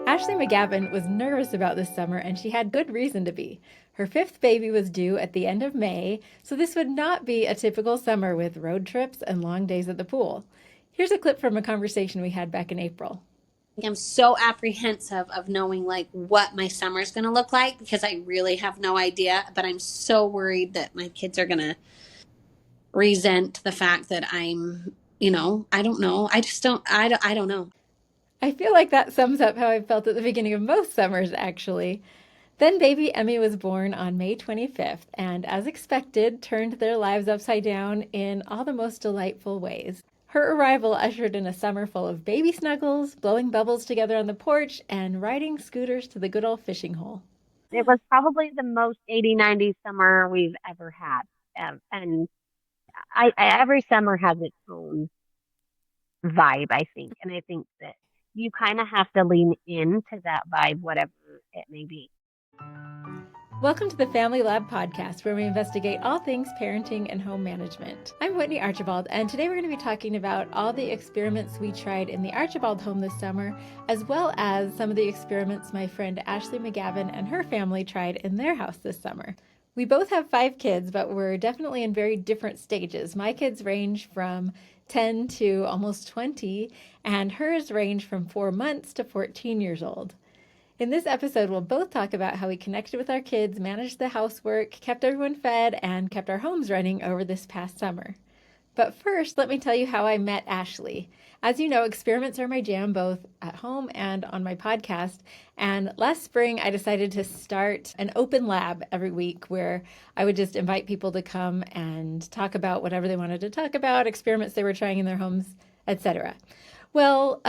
Ashley McGavin was nervous about this summer, and she had good reason to be. Her fifth baby was due at the end of May, so this would not be a typical summer with road trips and long days at the pool. Here's a clip from a conversation we had back in April. I'm so apprehensive of knowing like what my summer is going to look like because I really have no idea, but I'm so worried that my kids are going to resent the fact that I don't know. I don't know. I feel like that sums up how I felt at the beginning of most summers, actually. Then baby Emmy was born on May 25th, and as expected, turned their lives upside down in all the most delightful ways. Her arrival ushered in a summer full of baby snuggles, blowing bubbles together on the porch, and riding scooters to the good old fishing hole. It was probably the most 80, 90 summer we've ever had. And every summer has its own vibe, I think. And I think that you kind of have to lean into that vibe, whatever it may be. Welcome to the Family Lab podcast, where we investigate all things parenting and home management. I'm Whitney Archibald, and today we're going to be talking about all the experiments we tried in the Archibald home this summer, as well as some of the experiments my friend Ashley McGavin and her family tried in their house this summer. We both have 5 kids, but we're definitely in very different stages. My kids range from 10 to almost 20, and hers range from 4 months to 14 years old. In this episode, we'll both talk about how we connected with our kids, managed the housework, kept everyone fed, and kept our homes running over this past summer. But first, let me tell you how I met Ashley. As you know, experiments are my jam both at home and on my podcast. And last spring, I decided to start an open lab every week where I would just invite people to come and talk about whatever they wanted to talk about, experiments they were trying in their homes, etc. Well,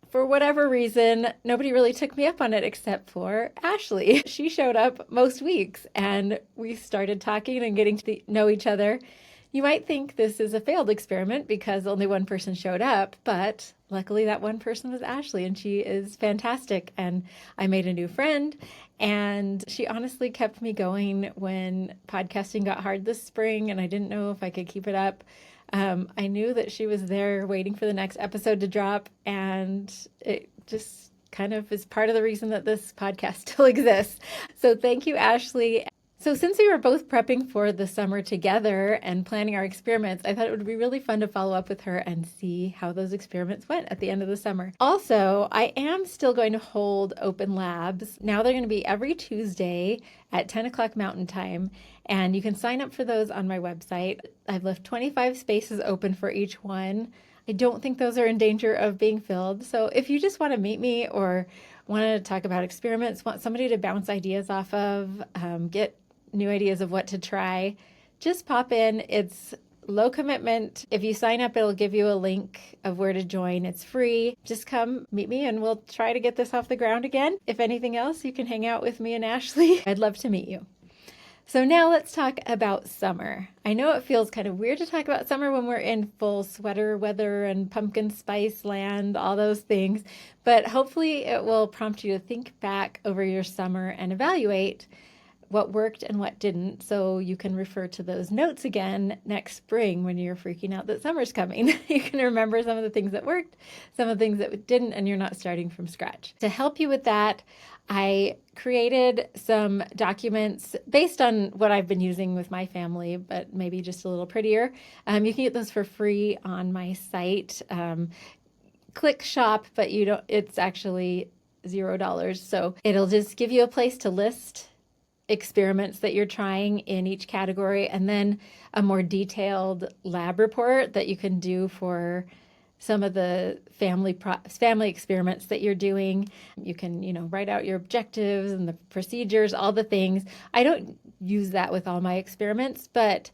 for whatever reason, nobody really took me up on it except for Ashley. She showed up most weeks and we started talking and getting to know each other. You might think this is a failed experiment because only one person showed up, but luckily that one person was Ashley, and she is fantastic. And I made a new friend, and she honestly kept me going when podcasting got hard this spring and I didn't know if I could keep it up. I knew that she was there waiting for the next episode to drop, and it just kind of is part of the reason that this podcast still exists. So thank you, Ashley. So since we were both prepping for the summer together and planning our experiments, I thought it would be really fun to follow up with her and see how those experiments went at the end of the summer. Also, I am still going to hold open labs. Now they're going to be every Tuesday at 10 o'clock Mountain Time, and you can sign up for those on my website. I've left 25 spaces open for each one. I don't think those are in danger of being filled. So if you just want to meet me or want to talk about experiments, want somebody to bounce ideas off of, get new ideas of what to try, just pop in. It's low commitment. If you sign up, it'll give you a link of where to join. It's free. Just come meet me and we'll try to get this off the ground again. If anything else, you can hang out with me and Ashley. I'd love to meet you. So now let's talk about summer. I know it feels kind of weird to talk about summer when we're in full sweater weather and pumpkin spice land, all those things, but hopefully it will prompt you to think back over your summer and evaluate what worked and what didn't, so you can refer to those notes again next spring when you're freaking out that summer's coming. You can remember some of the things that worked, some of the things that didn't, and you're not starting from scratch. To help you with that, I created some documents based on what I've been using with my family, but maybe just a little prettier. You can get those for free on my site. Click shop, but you don't. It's actually $0, so it'll just give you a place to list experiments that you're trying in each category, and then a more detailed lab report that you can do for some of the family experiments that you're doing. You can, write out your objectives and the procedures, all the things. I don't use that with all my experiments, but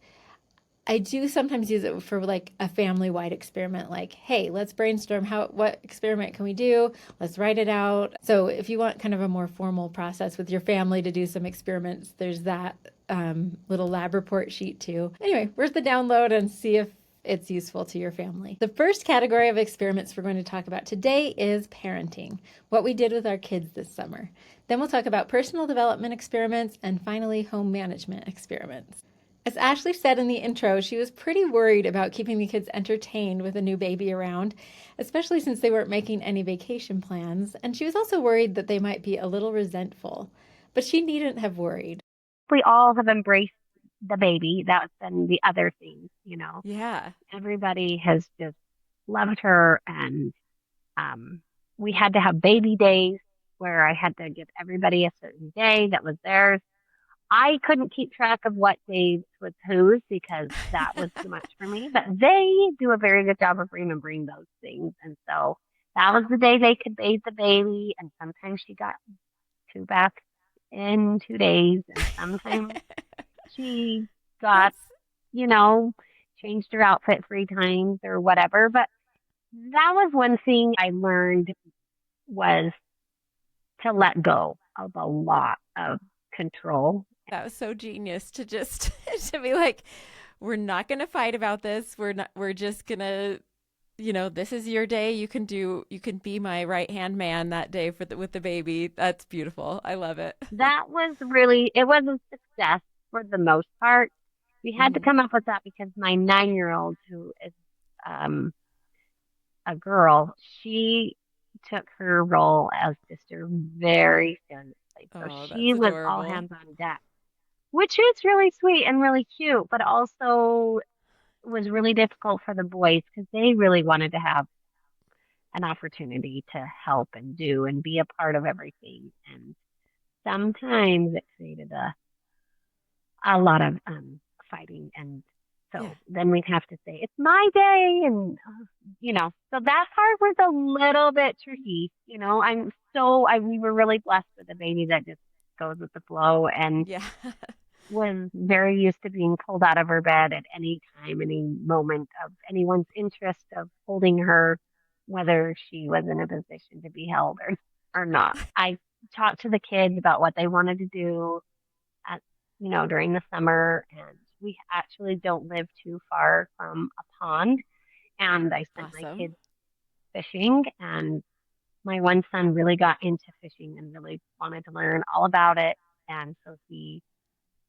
I do sometimes use it for like a family-wide experiment, like, hey, let's brainstorm what experiment can we do? Let's write it out. So if you want kind of a more formal process with your family to do some experiments, there's that little lab report sheet too. Anyway, where's the download and see if it's useful to your family. The first category of experiments we're going to talk about today is parenting, what we did with our kids this summer. Then we'll talk about personal development experiments and finally home management experiments. As Ashley said in the intro, she was pretty worried about keeping the kids entertained with a new baby around, especially since they weren't making any vacation plans, and she was also worried that they might be a little resentful. But she needn't have worried. We all have embraced the baby. That's been the other thing, Yeah. Everybody has just loved her, and um, we had to have baby days where I had to give everybody a certain day that was theirs. I couldn't keep track of what days was whose because that was too much for me, but they do a very good job of remembering those things. And so that was the day they could bathe the baby. And sometimes she got two baths in 2 days. And sometimes she got, That's you know, changed her outfit 3 times or whatever. But that was one thing I learned was to let go of a lot of control. that was so genius to just to be like, we're not going to fight about this. We're just going to, this is your day. You can be my right-hand man that day with the baby. That's beautiful. I love it. That was really, it was a success for the most part. We had to Hmm. come up with that because my 9-year-old, who is um, a girl, she took her role as sister very seriously. So Oh, she that's was all adorable. hands on deck, which is really sweet and really cute, but also was really difficult for the boys because they really wanted to have an opportunity to help and do and be a part of everything. And sometimes it created a lot of fighting. And Yeah. so then we'd have to say, it's my day. And, so that part was a little bit tricky. We were really blessed with a baby that just goes with the flow and Yeah. was very used to being pulled out of her bed at any time, any moment of anyone's interest of holding her, whether she was in a position to be held or not. I talked to the kids about what they wanted to do at, during the summer. And we actually don't live too far from a pond. And I sent my Awesome. kids fishing, and my one son really got into fishing and really wanted to learn all about it. And so he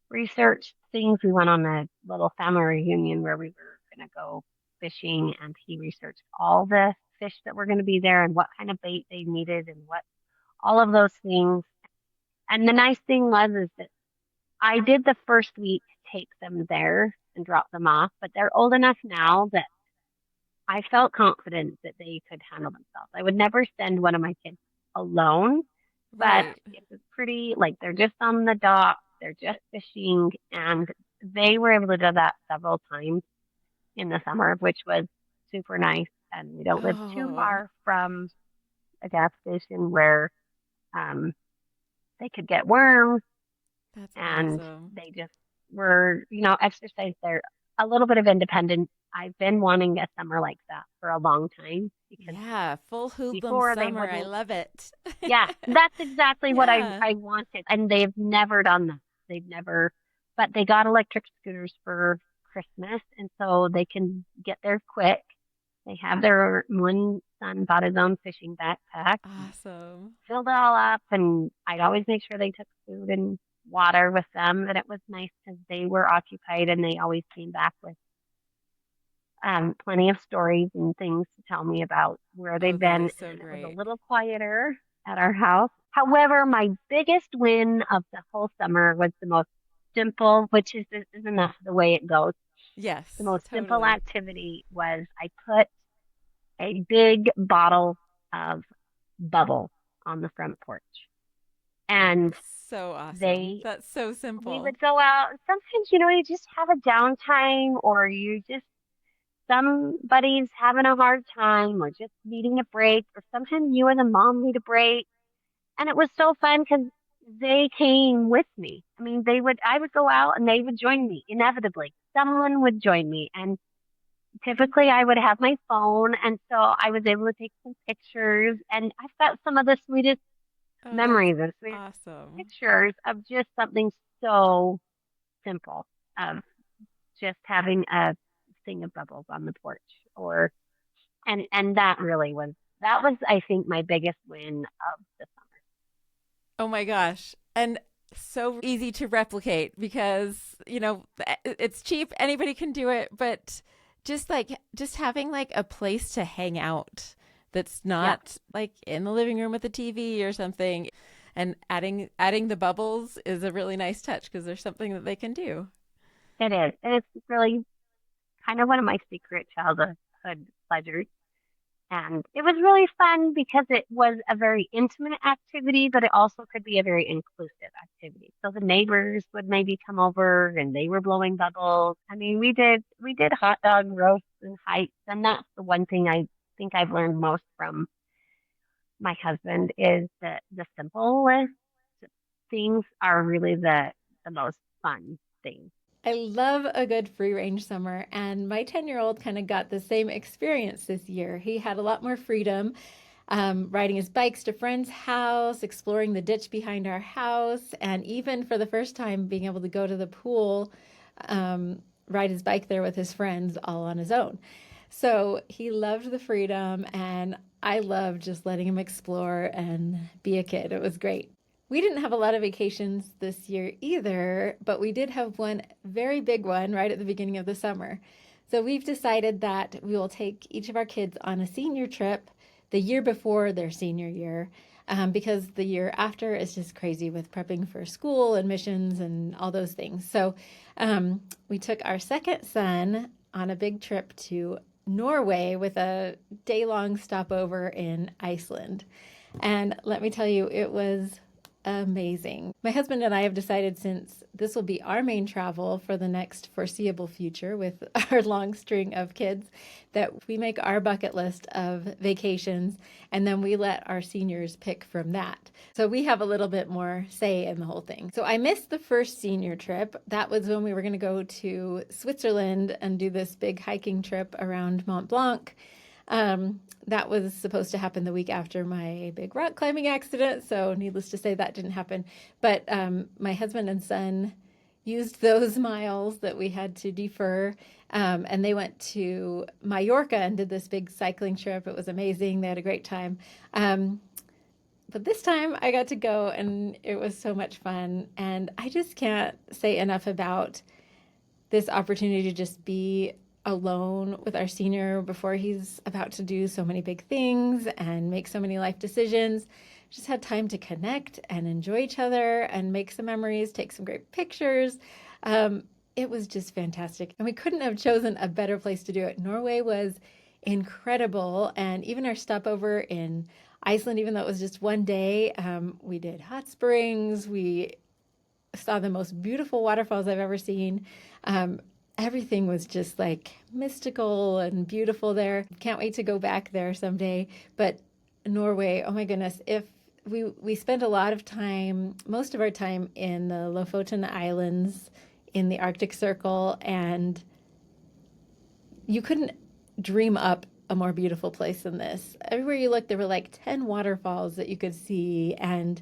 researched things. We went on a little family reunion where we were going to go fishing, and he researched all the fish that were going to be there and what kind of bait they needed and what all of those things. And the nice thing is that I did the first week take them there and drop them off, but they're old enough now that I felt confident that they could handle themselves. I would never send one of my kids alone, but Right. it was pretty like they're just on the dock, they're just fishing, and they were able to do that several times in the summer, which was super nice. And we don't live too Oh, far from a gas station where um, they could get worms, that's and awesome. they just were, exercise their a little bit of independence. I've been wanting a summer like that for a long time because Yeah, full hoodlum before they summer. I wouldn't. love it. Yeah, that's exactly what I Yeah. I wanted, and they've never done that. They've never, but they got electric scooters for Christmas, and so they can get there quick. They have their one son bought his own fishing backpack, and Awesome. filled it all up, and I'd always make sure they took food and water with them. And it was nice because they were occupied, and they always came back with plenty of stories and things to tell me about where Oh, they'd that been. is so And it was a great. little quieter at our house. However, my biggest win of the whole summer was the most simple, which isn't that the way it goes? The Yes, most simple totally. activity was I put a big bottle of bubble on the front porch. And So awesome. they That's so we simple. would go out. Sometimes, you just have a downtime, or you just somebody's having a hard time or just needing a break, or sometimes you and the mom need a break. And it was so fun because they came with me. I mean, I would go out and they would join me inevitably. Someone would join me. And typically I would have my phone. And so I was able to take some pictures. And I've got some of the sweetest Oh, that's memories and sweetest awesome. pictures of just something so simple, of just having a thing of bubbles on the porch, or and that was I think my biggest win of the summer. Oh my gosh. And so easy to replicate because, it's cheap, anybody can do it, but just having like a place to hang out that's Yeah, not like in the living room with a TV or something, and adding the bubbles is a really nice touch because there's something that they can do. it is. And it's really kind of one of my secret childhood pleasures. And it was really fun because it was a very intimate activity, but it also could be a very inclusive activity. So the neighbors would maybe come over and they were blowing bubbles. I mean, we did hot dog roasts and hikes, and that's the one thing I think I've learned most from my husband is that the simplest things are really the most fun things. I love a good free range summer, and my 10-year-old kind of got the same experience this year. He had a lot more freedom, riding his bikes to friends' house, exploring the ditch behind our house, and even for the first time being able to go to the pool, ride his bike there with his friends all on his own. So he loved the freedom, and I loved just letting him explore and be a kid. It was great. We didn't have a lot of vacations this year either, but we did have one very big one right at the beginning of the summer. So we've decided that we will take each of our kids on a senior trip the year before their senior year, because the year after is just crazy with prepping for school and missions and all those things. So we took our second son on a big trip to Norway with a day-long stopover in Iceland. And let me tell you, it was amazing. My husband and I have decided, since this will be our main travel for the next foreseeable future with our long string of kids, that we make our bucket list of vacations and then we let our seniors pick from that. So we have a little bit more say in the whole thing. So I missed the first senior trip. That was when we were going to go to Switzerland and do this big hiking trip around Mont Blanc. That was supposed to happen the week after my big rock climbing accident, so needless to say, that didn't happen. But my husband and son used those miles that we had to defer, and they went to Mallorca and did this big cycling trip. It was amazing. They had a great time. But this time I got to go, and it was so much fun. And I just can't say enough about this opportunity to just be alone with our senior before he's about to do so many big things and make so many life decisions. Just had time to connect and enjoy each other and make some memories, take some great pictures. It was just fantastic. And we couldn't have chosen a better place to do it. Norway was incredible. And even our stopover in Iceland, even though it was just one day, we did hot springs. We saw the most beautiful waterfalls I've ever seen. Everything was just like mystical and beautiful there. Can't wait to go back there someday. But Norway, oh my goodness, if we spent a lot of time, most of our time in the Lofoten Islands in the Arctic Circle, and you couldn't dream up a more beautiful place than this. Everywhere you looked, there were like 10 waterfalls that you could see, and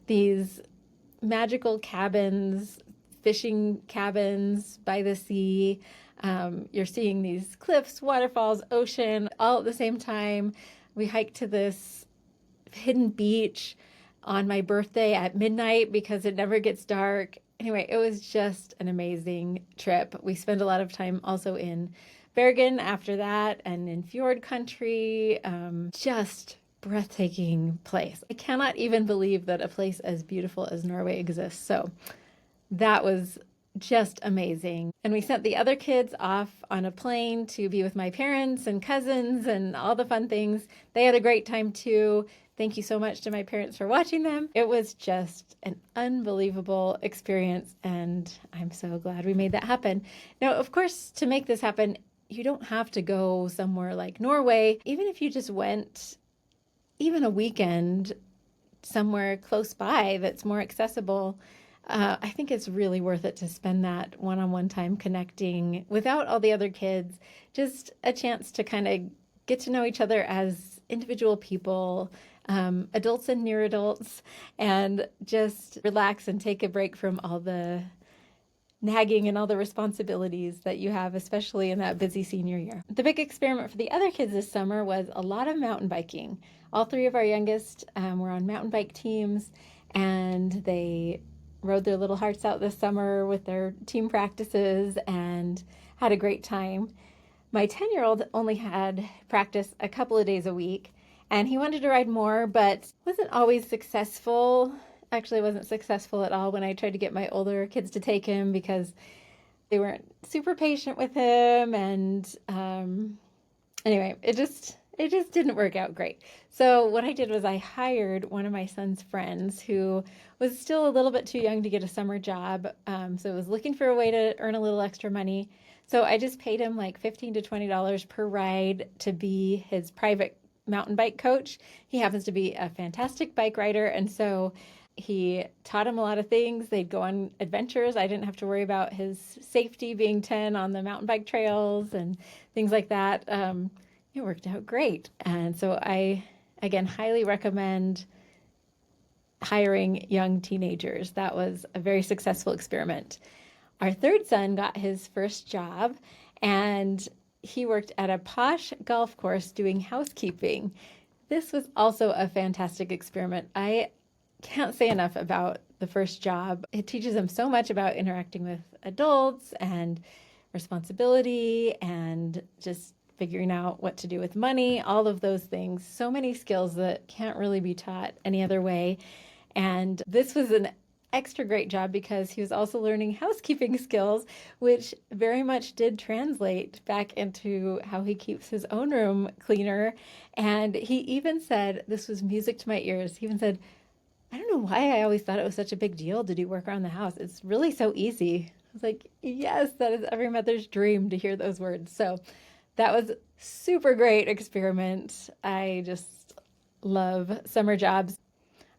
these magical cabins, fishing cabins by the sea. You're seeing these cliffs, waterfalls, ocean, all at the same time. We hiked to this hidden beach on my birthday at midnight because it never gets dark. Anyway, it was just an amazing trip. We spent a lot of time also in Bergen after that and in fjord country. Just breathtaking place. I cannot even believe that a place as beautiful as Norway exists. So that was just amazing. And we sent the other kids off on a plane to be with my parents and cousins and all the fun things. They had a great time too. Thank you so much to my parents for watching them. It was just an unbelievable experience, and I'm so glad we made that happen. Now, of course, to make this happen, you don't have to go somewhere like Norway. Even if you just went even a weekend somewhere close by that's more accessible, I think it's really worth it to spend that one-on-one time connecting without all the other kids. Just a chance to kind of get to know each other as individual people, adults and near adults, and just relax and take a break from all the nagging and all the responsibilities that you have, especially in that busy senior year. The big experiment for the other kids this summer was a lot of mountain biking. All three of our youngest were on mountain bike teams, and they rode their little hearts out this summer with their team practices and had a great time. My 10-year-old only had practice a couple of days a week, and he wanted to ride more, but wasn't always successful. Actually, wasn't successful at all when I tried to get my older kids to take him because they weren't super patient with him. And anyway, it just didn't work out great. So what I did was I hired one of my son's friends who was still a little bit too young to get a summer job. So was looking for a way to earn a little extra money. So I just paid him like $15 to $20 per ride to be his private mountain bike coach. He happens to be a fantastic bike rider. And so he taught him a lot of things. They'd go on adventures. I didn't have to worry about his safety being 10 on the mountain bike trails and things like that. It worked out great. And so I, again, highly recommend hiring young teenagers. That was a very successful experiment. Our third son got his first job, and he worked at a posh golf course doing housekeeping. This was also a fantastic experiment. I can't say enough about the first job. It teaches them so much about interacting with adults and responsibility and just figuring out what to do with money, all of those things. So many skills that can't really be taught any other way. And this was an extra great job because he was also learning housekeeping skills, which very much did translate back into how he keeps his own room cleaner. And he even said, this was music to my ears, he even said, I don't know why I always thought it was such a big deal to do work around the house. It's really so easy. I was like, yes, that is every mother's dream to hear those words. So that was super great experiment. I just love summer jobs.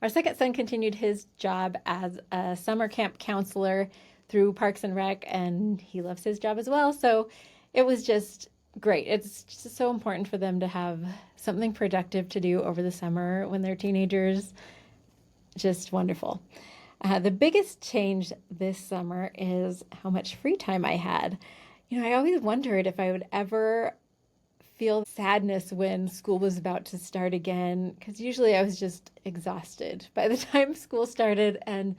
Our second son continued his job as a summer camp counselor through Parks and Rec, and he loves his job as well. So it was just great. It's just so important for them to have something productive to do over the summer when they're teenagers. Just wonderful. The biggest change this summer is how much free time I had. I always wondered if I would ever feel sadness when school was about to start again, because usually I was just exhausted by the time school started and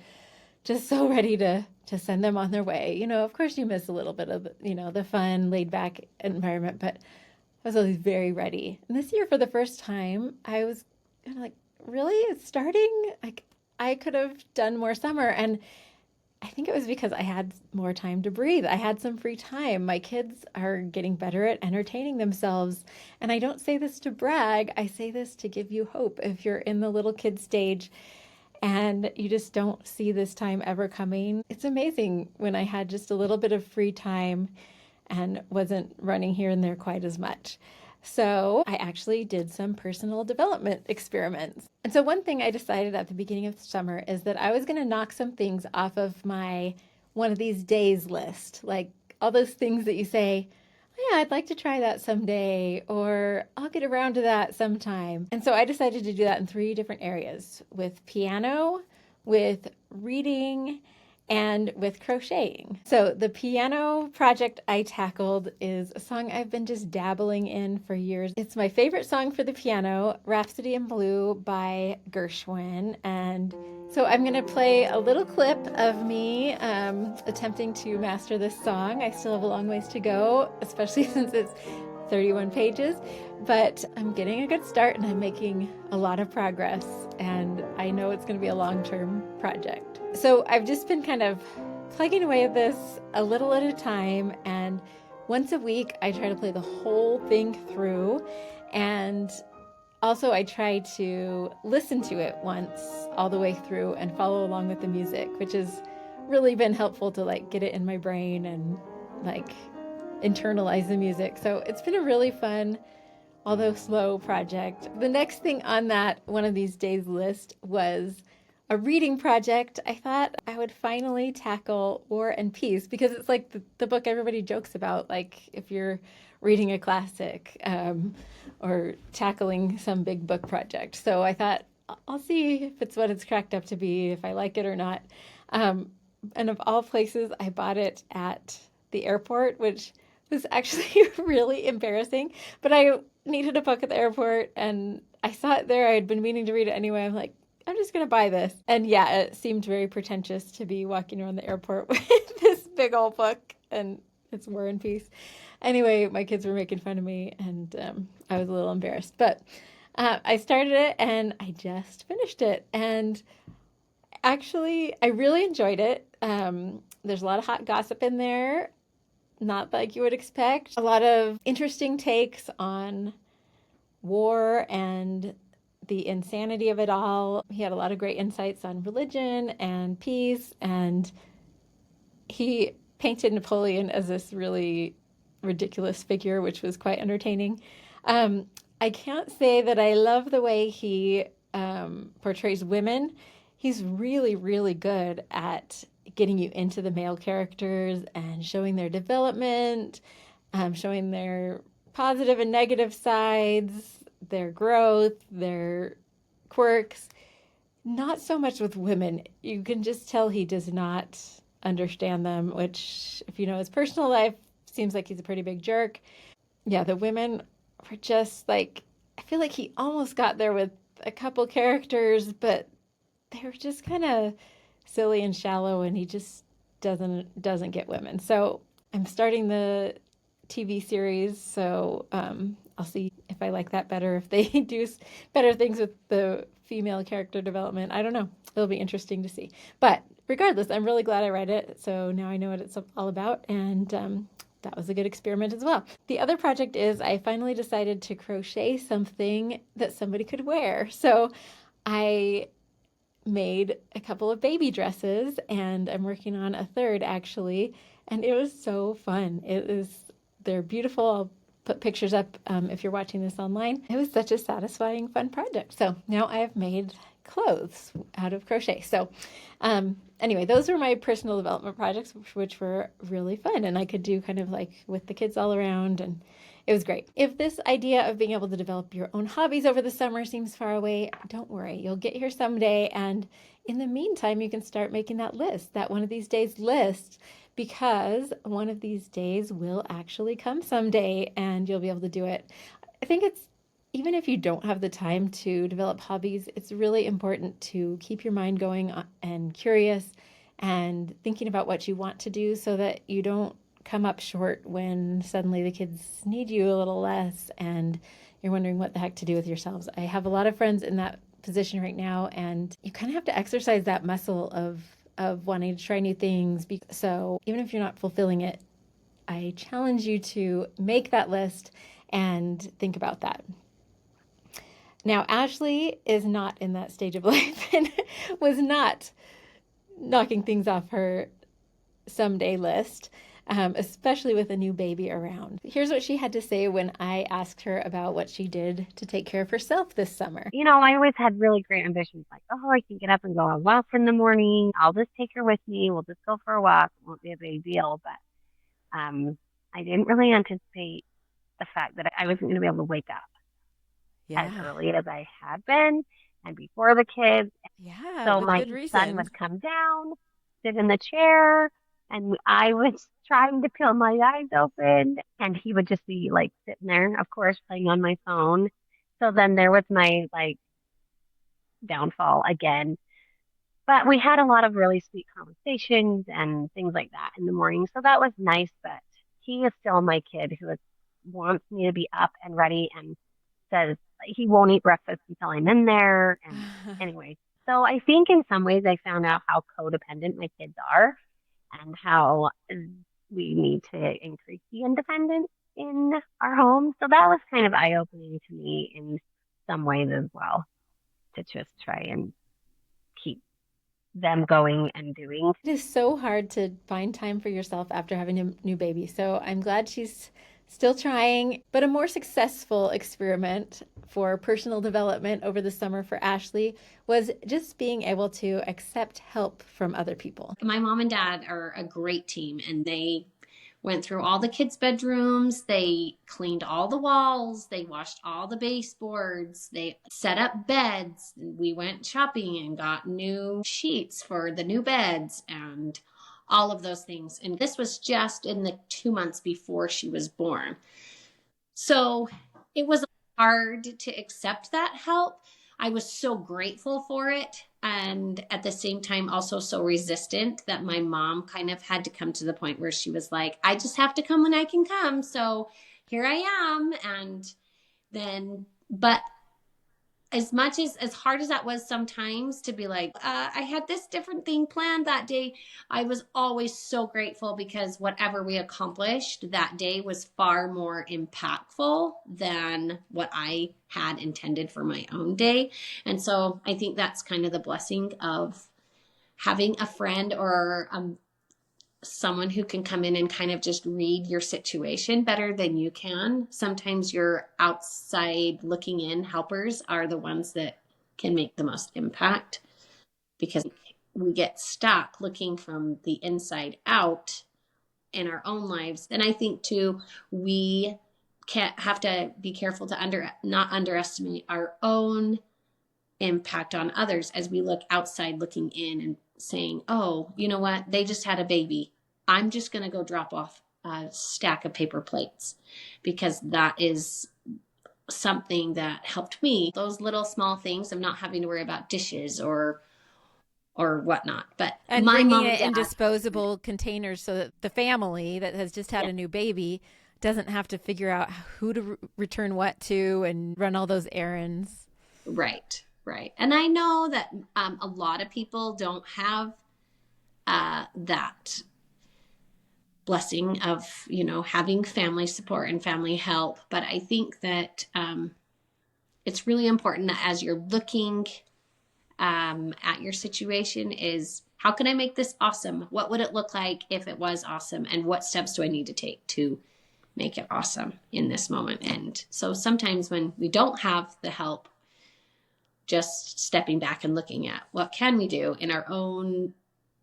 just so ready to send them on their way. Of course you miss a little bit of, the fun, laid back environment, but I was always very ready. And this year, for the first time, I was kind of like, really? It's starting? Like, I could have done more summer. And I think it was because I had more time to breathe. I had some free time. My kids are getting better at entertaining themselves. And I don't say this to brag. I say this to give you hope if you're in the little kid stage and you just don't see this time ever coming. It's amazing when I had just a little bit of free time and wasn't running here and there quite as much. So I actually did some personal development experiments. And so one thing I decided at the beginning of the summer is that I was going to knock some things off of my one of these days list, like all those things that you say, oh, yeah, I'd like to try that someday, or I'll get around to that sometime. And so I decided to do that in 3 different areas: with piano, with reading, and with crocheting. So the piano project I tackled is a song I've been just dabbling in for years. It's my favorite song for the piano, Rhapsody in Blue by Gershwin. And so I'm going to play a little clip of me attempting to master this song. I still have a long ways to go, especially since it's 31 pages, but I'm getting a good start and I'm making a lot of progress, and I know it's going to be a long-term project. So I've just been kind of plugging away at this a little at a time, and once a week I try to play the whole thing through, and also I try to listen to it once all the way through and follow along with the music, which has really been helpful to get it in my brain and internalize the music. So it's been a really fun, although slow, project. The next thing on that one of these days list was a reading project. I thought I would finally tackle War and Peace, because it's like the book everybody jokes about, like if you're reading a classic or tackling some big book project. So I thought, I'll see if it's what it's cracked up to be, if I like it or not. And of all places, I bought it at the airport, which was actually really embarrassing, but I needed a book at the airport and I saw it there. I had been meaning to read it anyway. I'm like, I'm just going to buy this. And yeah, it seemed very pretentious to be walking around the airport with this big old book and it's War and Peace. Anyway, my kids were making fun of me and I was a little embarrassed. But I started it and I just finished it. And actually, I really enjoyed it. There's a lot of hot gossip in there, not like you would expect. A lot of interesting takes on war and the insanity of it all. He had a lot of great insights on religion and peace, and he painted Napoleon as this really ridiculous figure, which was quite entertaining. I can't say that I love the way he portrays women. He's really, really good at getting you into the male characters and showing their development, showing their positive and negative sides, their growth, their quirks. Not so much with women. You can just tell he does not understand them, which, if you know his personal life, seems like he's a pretty big jerk. Yeah, the women were just like, I feel like he almost got there with a couple characters, but they were just kind of silly and shallow, and he just doesn't get women. So I'm starting the TV series, so I'll see if I like that better, if they do better things with the female character development. I don't know. It'll be interesting to see. But regardless, I'm really glad I read it, so now I know what it's all about, and that was a good experiment as well. The other project is I finally decided to crochet something that somebody could wear. So I made a couple of baby dresses and I'm working on a third actually, and it was so fun. They're beautiful. I'll put pictures up if you're watching this online. It was such a satisfying, fun project. So now I have made clothes out of crochet. So anyway, those were my personal development projects, which were really fun, and I could do kind of like with the kids all around, and it was great. If this idea of being able to develop your own hobbies over the summer seems far away, don't worry. You'll get here someday. And in the meantime, you can start making that list, that one of these days list, because one of these days will actually come someday and you'll be able to do it. I think even if you don't have the time to develop hobbies, it's really important to keep your mind going and curious and thinking about what you want to do so that you don't come up short when suddenly the kids need you a little less and you're wondering what the heck to do with yourselves. I have a lot of friends in that position right now, and you kind of have to exercise that muscle of wanting to try new things. So even if you're not fulfilling it, I challenge you to make that list and think about that. Now, Ashley is not in that stage of life and was not knocking things off her someday list, especially with a new baby around. Here's what she had to say when I asked her about what she did to take care of herself this summer. You know, I always had really great ambitions, like, oh, I can get up and go on a walk in the morning. I'll just take her with me. We'll just go for a walk. It won't be a big deal. But I didn't really anticipate the fact that I wasn't going to be able to wake up as early as I had been and before the kids. Yeah, so with my good reason. son would come down, sit in the chair, and I was trying to peel my eyes open, and he would just be like sitting there, of course, playing on my phone. So then there was my like downfall again. But we had a lot of really sweet conversations and things like that in the morning. So that was nice. But he is still my kid wants me to be up and ready and says he won't eat breakfast until I'm in there. And anyway, so I think in some ways I found out how codependent my kids are and how we need to increase the independence in our home. So that was kind of eye-opening to me in some ways as well, to just try and keep them going and doing. It is so hard to find time for yourself after having a new baby. So I'm glad she's still trying, but a more successful experiment for personal development over the summer for Ashley was just being able to accept help from other people. My mom and dad are a great team, and they went through all the kids' bedrooms. They cleaned all the walls. They washed all the baseboards. They set up beds. We went shopping and got new sheets for the new beds and all of those things. And this was just in the 2 months before she was born. So it was hard to accept that help, I was so grateful for it. And at the same time, also so resistant that my mom kind of had to come to the point where she was like, I just have to come when I can come. So here I am. And then, but as hard as that was sometimes to be like, I had this different thing planned that day, I was always so grateful because whatever we accomplished that day was far more impactful than what I had intended for my own day. And so I think that's kind of the blessing of having a friend or someone who can come in and kind of just read your situation better than you can. Sometimes your outside looking in helpers are the ones that can make the most impact because we get stuck looking from the inside out in our own lives. And I think too, we can't have to be careful to not underestimate our own impact on others as we look outside looking in and saying, oh, you know what? They just had a baby. I'm just going to go drop off a stack of paper plates because that is something that helped me. Those little small things of not having to worry about dishes or whatnot. But And my bringing mom and it in dad, disposable containers so that the family that has just had yeah, a new baby doesn't have to figure out who to return what to and run all those errands. right, right. And I know that a lot of people don't have that blessing of, having family support and family help. But I think that it's really important that as you're looking at your situation is, how can I make this awesome? What would it look like if it was awesome? And what steps do I need to take to make it awesome in this moment? And so sometimes when we don't have the help, just stepping back and looking at what can we do in our own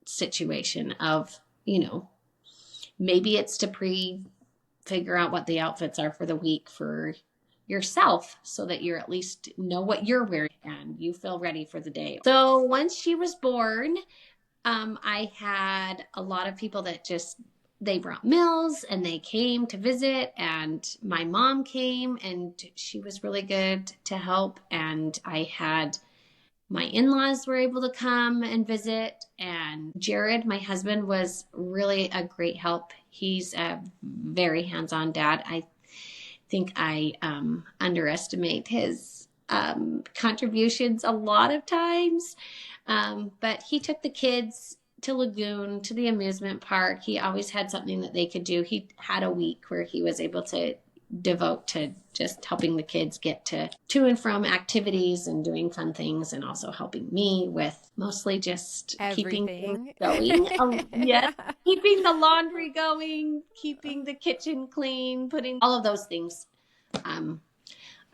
situation of, maybe it's to figure out what the outfits are for the week for yourself so that you at least know what you're wearing and you feel ready for the day. So once she was born, I had a lot of people that they brought meals and they came to visit, and my mom came and she was really good to help. And I had my in-laws were able to come and visit, and Jared, my husband, was really a great help. He's a very hands-on dad. I think I underestimate his contributions a lot of times, but he took the kids to Lagoon, to the amusement park. He always had something that they could do. He had a week where he was able to devote to just helping the kids get to and from activities and doing fun things, and also helping me with mostly just keeping things going. Yes, keeping the laundry going, keeping the kitchen clean, putting all of those things.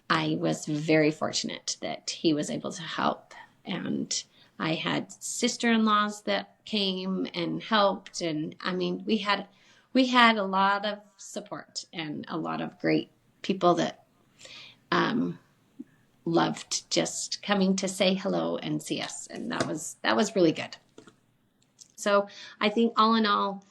I was very fortunate that he was able to help, and I had sister-in-laws that came and helped, and I mean, we had a lot of support and a lot of great people that loved just coming to say hello and see us, and that was really good. So I think all in all,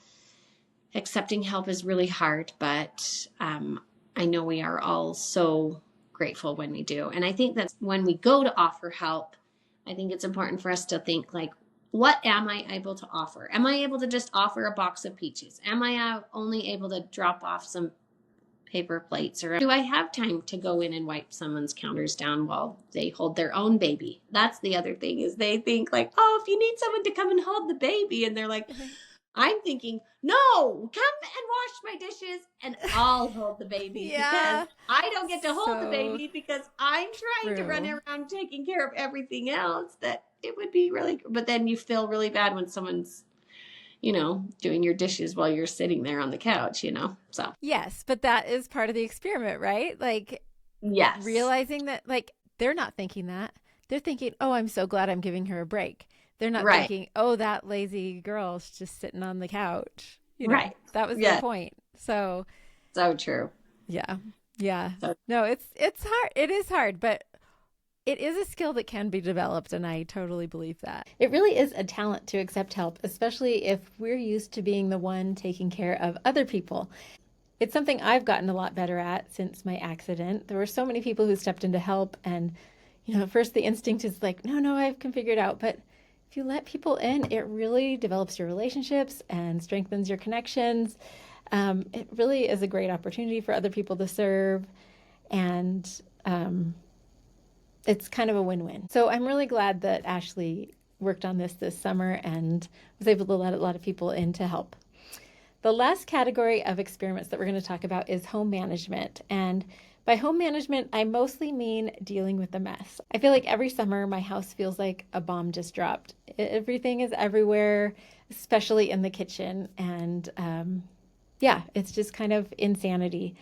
accepting help is really hard, but I know we are all so grateful when we do. And I think that when we go to offer help, I think it's important for us to think like, what am I able to offer? Am I able to just offer a box of peaches? Am I only able to drop off some paper plates? Or do I have time to go in and wipe someone's counters down while they hold their own baby? That's the other thing, is they think like, oh, if you need someone to come and hold the baby, and they're like, I'm thinking, no, come and wash my dishes and I'll hold the baby, because I don't get to hold the baby because I'm trying to run around taking care of everything else. That it would be really, but then you feel really bad when someone's, doing your dishes while you're sitting there on the couch, so. Yes, but that is part of the experiment, right? Like, yes, realizing that, like, they're not thinking that. They're thinking, oh, I'm so glad I'm giving her a break. They're not thinking, oh, that lazy girl's just sitting on the couch. Right. That was the point. So true. Yeah. No, it's hard. It is hard, but it is a skill that can be developed, and I totally believe that. It really is a talent to accept help, especially if we're used to being the one taking care of other people. It's something I've gotten a lot better at since my accident. There were so many people who stepped in to help, and at first the instinct is like, no, I can figure it out. But if you let people in, it really develops your relationships and strengthens your connections. It really is a great opportunity for other people to serve. And it's kind of a win-win. So I'm really glad that Ashley worked on this summer and was able to let a lot of people in to help. The last category of experiments that we're going to talk about is home management. And by home management, I mostly mean dealing with the mess. I feel like every summer my house feels like a bomb just dropped. Everything is everywhere, especially in the kitchen. And it's just kind of insanity.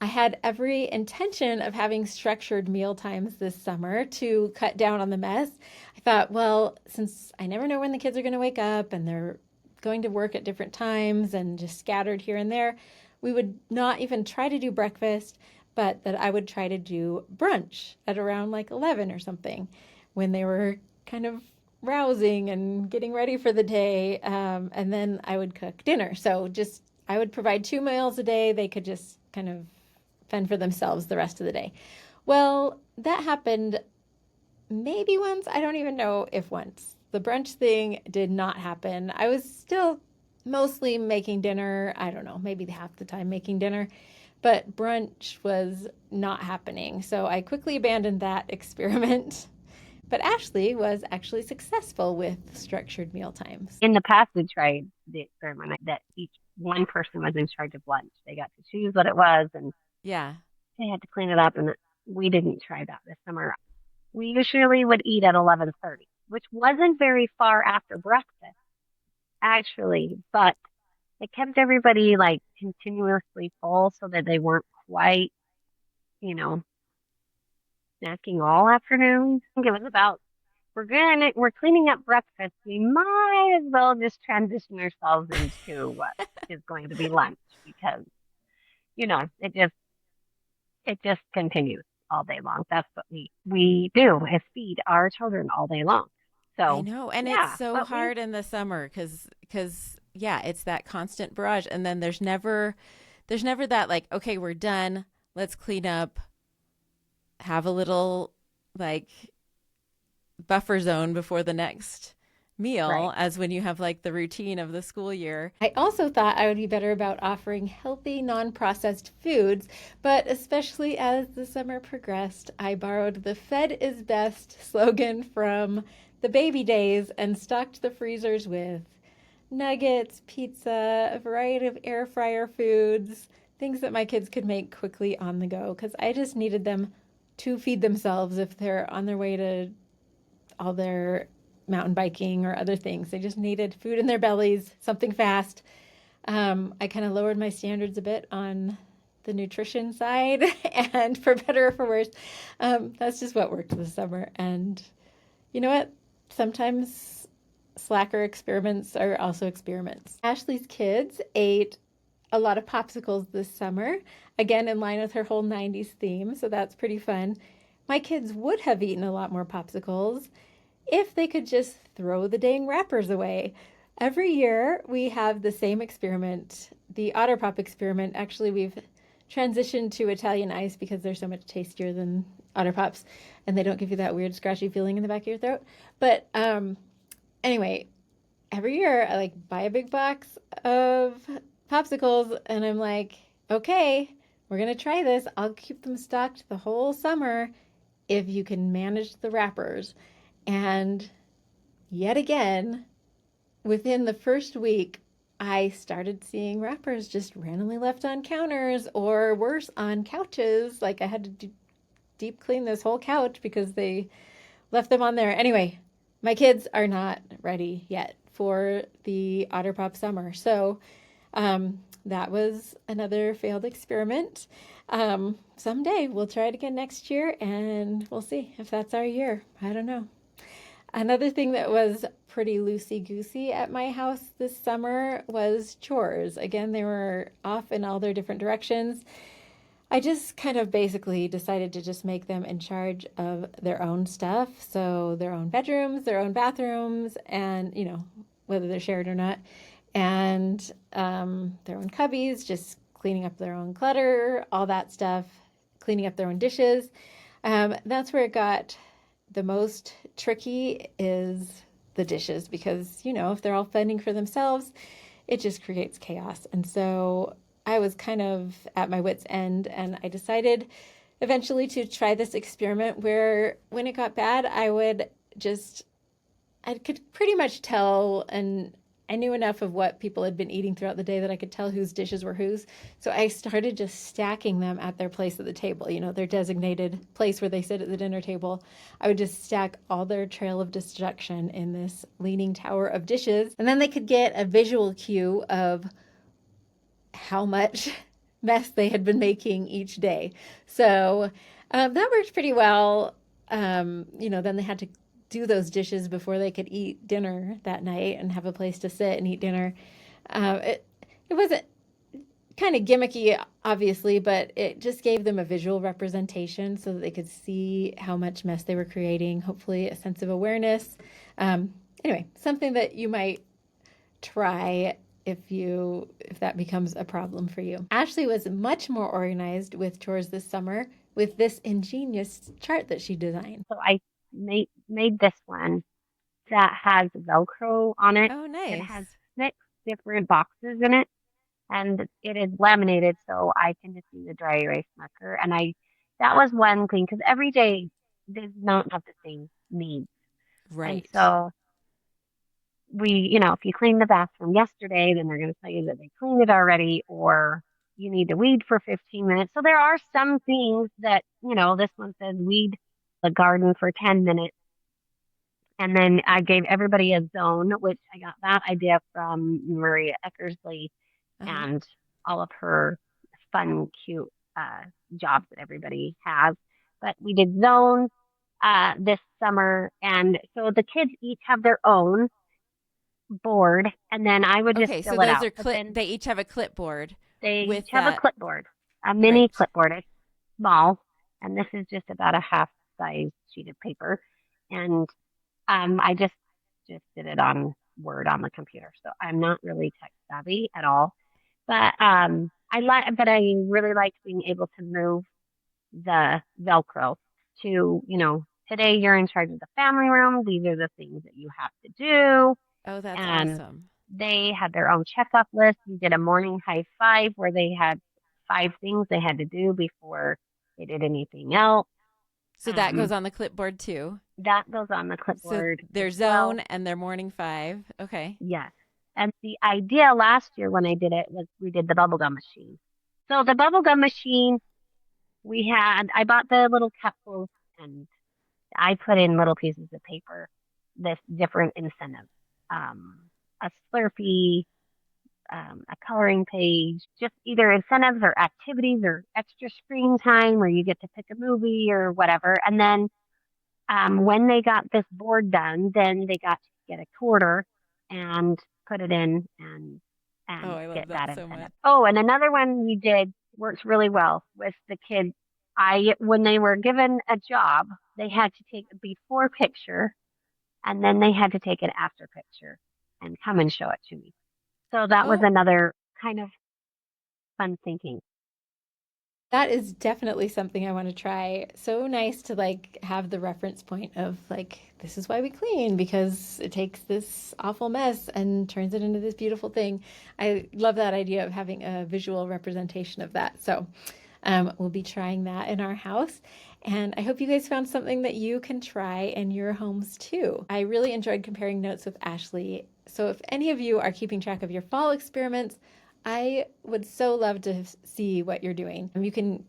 I had every intention of having structured meal times this summer to cut down on the mess. I thought, well, since I never know when the kids are going to wake up and they're going to work at different times and just scattered here and there, we would not even try to do breakfast, but that I would try to do brunch at around like 11 or something when they were kind of rousing and getting ready for the day. And then I would cook dinner. So I would provide 2 meals a day. They could just kind of fend for themselves the rest of the day. Well, that happened maybe once. I don't even know if once. The brunch thing did not happen. I was still mostly making dinner. I don't know, maybe half the time making dinner, but brunch was not happening. So I quickly abandoned that experiment. But Ashley was actually successful with structured meal times. In the past, we tried the experiment that each one person was in charge of lunch. They got to choose what it was, and Yeah. they had to clean it up. And we didn't try that this summer. We usually would eat at 11:30, which wasn't very far after breakfast, actually, but it kept everybody like continuously full so that they weren't quite, you know, snacking all afternoon. I think it was about we're cleaning up breakfast. We might as well just transition ourselves into what is going to be lunch because, it just continues all day long. That's what we do is feed our children all day long. I So know, and it's yeah, so but we hard in the summer because yeah, it's that constant barrage, and then there's never that like, okay, we're done, let's clean up, have a little like buffer zone before the next meal, right. as when you have like the routine of the school year. I also thought I would be better about offering healthy, non processed foods, but especially as the summer progressed, I borrowed the Fed is Best slogan from the baby days and stocked the freezers with nuggets, pizza, a variety of air fryer foods, things that my kids could make quickly on the go because I just needed them to feed themselves if they're on their way to all their mountain biking or other things. They just needed food in their bellies, something fast. I kind of lowered my standards a bit on the nutrition side, and for better or for worse, that's just what worked this summer. And you know what? Sometimes slacker experiments are also experiments. Ashley's kids ate a lot of popsicles this summer, again in line with her whole 90s theme, so that's pretty fun. My kids would have eaten a lot more popsicles if they could just throw the dang wrappers away. Every year we have the same experiment, the Otter Pop experiment. Actually, we've transitioned to Italian ice because they're so much tastier than Otter Pops, and they don't give you that weird scratchy feeling in the back of your throat. But anyway, every year I like buy a big box of popsicles, and I'm like, okay, we're gonna try this. I'll keep them stocked the whole summer if you can manage the wrappers. And yet again, within the first week, I started seeing wrappers just randomly left on counters or worse, on couches. Like I had to deep clean this whole couch because they left them on there. Anyway, my kids are not ready yet for the Otter Pop summer. So that was another failed experiment. Someday we'll try it again next year and we'll see if that's our year. I don't know. Another thing that was pretty loosey-goosey at my house this summer was chores. Again, they were off in all their different directions. I just kind of basically decided to just make them in charge of their own stuff. So their own bedrooms, their own bathrooms, and, whether they're shared or not, and their own cubbies, just cleaning up their own clutter, all that stuff, cleaning up their own dishes. That's where it got the most tricky is the dishes because, if they're all fending for themselves, it just creates chaos. And so I was kind of at my wit's end, and I decided eventually to try this experiment where when it got bad, I could pretty much tell, and I knew enough of what people had been eating throughout the day that I could tell whose dishes were whose. So I started just stacking them at their place at the table, their designated place where they sit at the dinner table. I would just stack all their trail of destruction in this leaning tower of dishes. And then they could get a visual cue of how much mess they had been making each day. So that worked pretty well. Then they had to do those dishes before they could eat dinner that night and have a place to sit and eat dinner. It wasn't kind of gimmicky, obviously, but it just gave them a visual representation so that they could see how much mess they were creating, hopefully a sense of awareness. Anyway, something that you might try if that becomes a problem for you. Ashley was much more organized with chores this summer with this ingenious chart that she designed. So I made this one that has Velcro on it. Oh, nice. It has 6 different boxes in it, and it is laminated, so I can just use a dry erase marker. And that was one thing because every day does not have the same needs. Right. And so if you cleaned the bathroom yesterday, then they're going to tell you that they cleaned it already, or you need to weed for 15 minutes. So there are some things that, this one says weed the garden for 10 minutes. And then I gave everybody a zone, which I got that idea from Maria Eckersley and all of her fun, cute jobs that everybody has. But we did zones this summer. And so the kids each have their own board, and then I would just fill it out. They each have a clipboard. They each have a clipboard, a mini clipboard. It's small, and this is just about a half-size sheet of paper. And I just did it on Word on the computer, so I'm not really tech savvy at all. But but I really liked being able to move the Velcro to, today you're in charge of the family room. These are the things that you have to do. Oh, that's awesome. They had their own checkoff list. We did a morning high five where they had 5 things they had to do before they did anything else. So that goes on the clipboard too? That goes on the clipboard. So their zone and their morning 5. Okay. Yes. And the idea last year when I did it was we did the bubblegum machine. So the bubblegum machine, I bought the little capsules and I put in little pieces of paper, this different incentives. A Slurpee, a coloring page, just either incentives or activities or extra screen time where you get to pick a movie or whatever. And then when they got this board done, then they got to get a quarter and put it in and I love get that that so incentive. much. Oh, and another one we did works really well with the kids. When they were given a job, they had to take a before picture and then they had to take an after picture and come and show it to me. So that was another kind of fun thinking. That is definitely something I want to try. So nice to have the reference point of this is why we clean, because it takes this awful mess and turns it into this beautiful thing. I love that idea of having a visual representation of that. So we'll be trying that in our house. And I hope you guys found something that you can try in your homes too. I really enjoyed comparing notes with Ashley. So if any of you are keeping track of your fall experiments, I would so love to see what you're doing. You can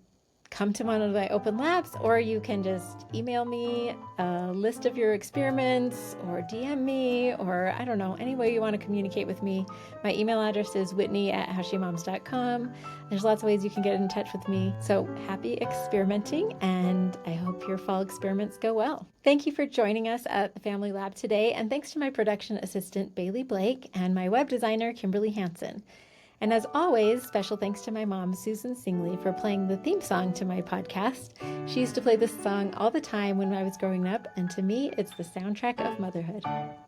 come to one of my open labs, or you can just email me a list of your experiments or DM me, or I don't know, any way you want to communicate with me. My email address is whitney@howshemoms.com. There's lots of ways you can get in touch with me. So happy experimenting, and I hope your fall experiments go well. Thank you for joining us at the Family Lab today, and thanks to my production assistant, Bailey Blake, and my web designer, Kimberly Hansen. And as always, special thanks to my mom, Susan Singley, for playing the theme song to my podcast. She used to play this song all the time when I was growing up, and to me, it's the soundtrack of motherhood.